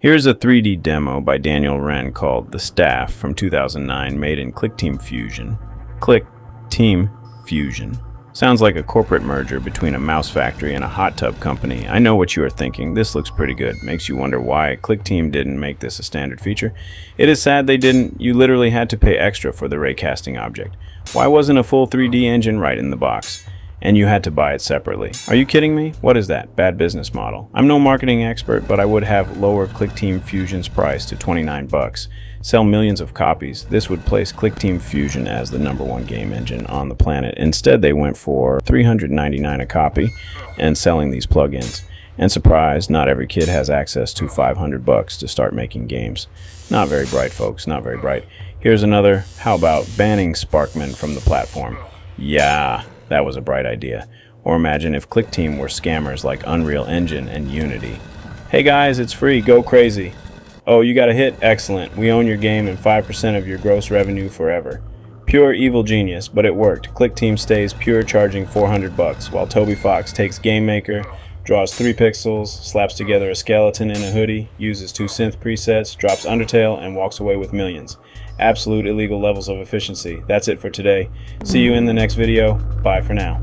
Here's a 3D demo by Daniel Rehn called The Staff from 2009, made in Clickteam Fusion. Clickteam Fusion. Sounds like a corporate merger between a mouse factory and a hot tub company. I know what you are thinking. This looks pretty good. Makes you wonder why Clickteam didn't make this a standard feature. It is sad they didn't. You literally had to pay extra for the Raycasting object. Why wasn't a full 3D engine right in the box? And you had to buy it separately. Are you kidding me? What is that? Bad business model. I'm no marketing expert, but I would have lower Clickteam Fusion's price to 29 bucks. Sell millions of copies. This would place Clickteam Fusion as the #1 game engine on the planet. Instead, they went for $399 a copy and selling these plugins. And surprise, not every kid has access to 500 bucks to start making games. Not very bright, folks, not very bright. Here's another. How about banning Sparkman from the platform? Yeah, that was a bright idea. Or imagine if Clickteam were scammers like Unreal Engine and Unity. Hey guys, it's free, go crazy. Oh, you got a hit? Excellent. We own your game and 5% of your gross revenue forever. Pure evil genius, but it worked. Clickteam stays pure, charging 400 bucks, while Toby Fox takes Game Maker, draws 3 pixels, slaps together a skeleton in a hoodie, uses 2 synth presets, drops Undertale, and walks away with millions. Absolute illegal levels of efficiency. That's it for today. See you in the next video. Bye for now.